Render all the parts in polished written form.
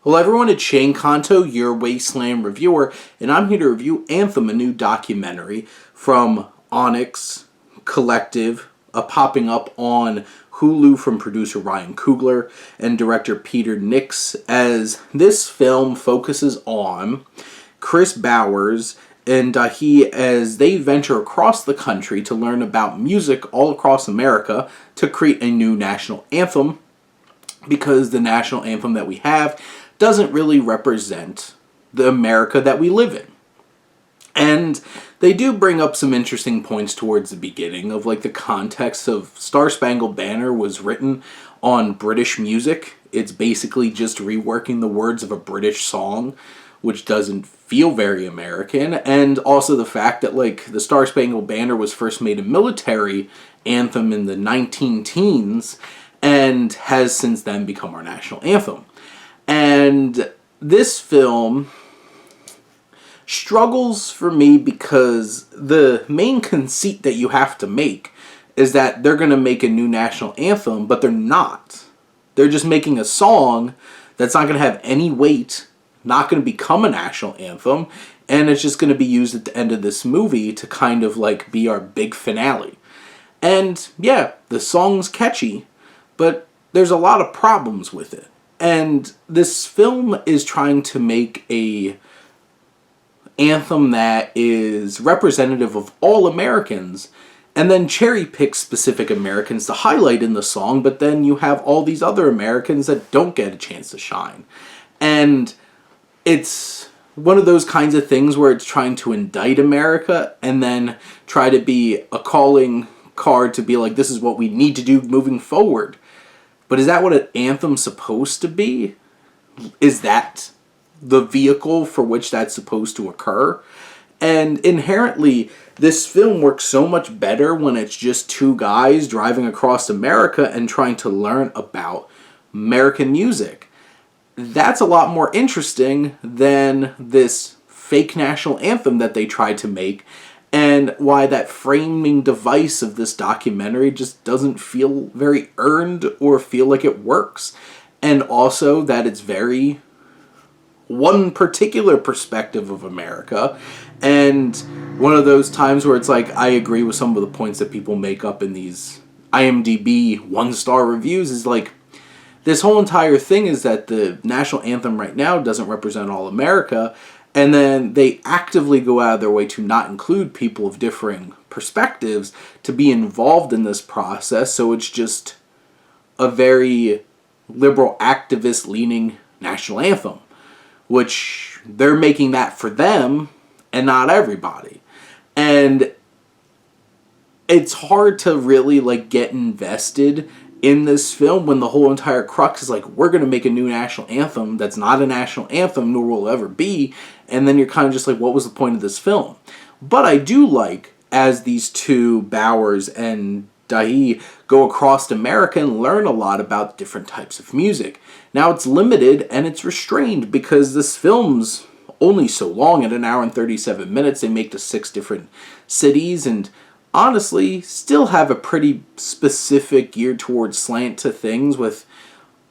Hello everyone, it's Shane Kanto, your Wasteland reviewer, and I'm here to review Anthem, a new documentary from Onyx Collective, popping up on Hulu from producer Ryan Coogler and director Peter Nix, as this film focuses on Kris Bowers and Dahi as they venture across the country to learn about music all across America to create a new national anthem, because the national anthem that we have doesn't really represent the America that we live in. And they do bring up some interesting points towards the beginning of like the context of Star Spangled Banner was written on British music. It's basically just reworking the words of a British song, which doesn't feel very American. And also the fact that like the Star Spangled Banner was first made a military anthem in the 19-teens and has since then become our national anthem. And this film struggles for me because the main conceit that you have to make is that they're going to make a new national anthem, but they're not. They're just making a song that's not going to have any weight, not going to become a national anthem, and it's just going to be used at the end of this movie to kind of like be our big finale. And yeah, the song's catchy, but there's a lot of problems with it. And this film is trying to make a anthem that is representative of all Americans, and then cherry pick specific Americans to highlight in the song, but then you have all these other Americans that don't get a chance to shine. And it's one of those kinds of things where it's trying to indict America and then try to be a calling card to be like, this is what we need to do moving forward. But is that what an anthem's supposed to be? Is that the vehicle for which that's supposed to occur? And inherently, this film works so much better when it's just two guys driving across America and trying to learn about American music. That's a lot more interesting than this fake national anthem that they tried to make, and why that framing device of this documentary just doesn't feel very earned or feel like it works. And also that it's very one particular perspective of America, and one of those times where it's like, I agree with some of the points that people make up in these IMDb 1-star reviews, is like, this whole entire thing is that the national anthem right now doesn't represent all America, and then they actively go out of their way to not include people of differing perspectives to be involved in this process. So it's just a very liberal activist leaning national anthem, which they're making that for them and not everybody. And it's hard to really like get invested in this film when the whole entire crux is like, we're going to make a new national anthem that's not a national anthem, nor will ever be. And then you're kind of just like, what was the point of this film? But I do like, as these two, Bowers and Dahi, go across America and learn a lot about different types of music. Now it's limited and it's restrained because this film's only so long, at 1 hour and 37 minutes. They make to 6 different cities, and honestly still have a pretty specific geared towards slant to things, with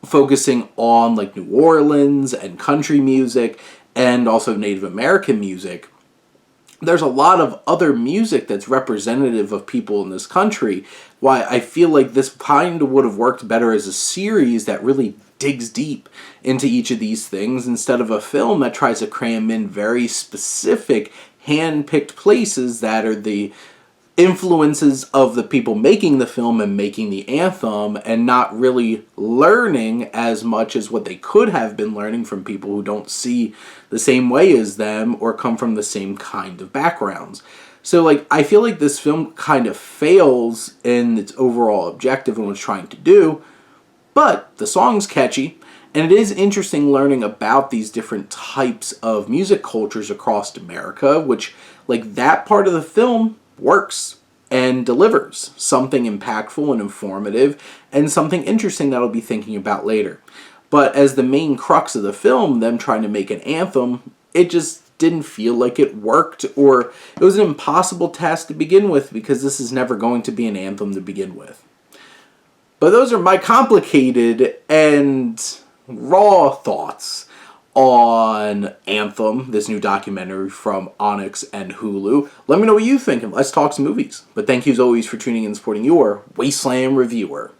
focusing on like New Orleans and country music and also Native American music. There's a lot of other music that's representative of people in this country. Why I feel like this kind of would have worked better as a series that really digs deep into each of these things, instead of a film that tries to cram in very specific hand-picked places that are the influences of the people making the film and making the anthem, and not really learning as much as what they could have been learning from people who don't see the same way as them or come from the same kind of backgrounds. So like, I feel like this film kind of fails in its overall objective and what it's trying to do, but the song's catchy, and it is interesting learning about these different types of music cultures across America, which like that part of the film works and delivers something impactful and informative and something interesting that I'll be thinking about later. But as the main crux of the film, them trying to make an anthem, it just didn't feel like it worked, or it was an impossible task to begin with, because this is never going to be an anthem to begin with. But those are my complicated and raw thoughts on Anthem, this new documentary from Onyx and Hulu. Let me know what you think, and let's talk some movies. But thank you as always for tuning in and supporting your Wasteland reviewer.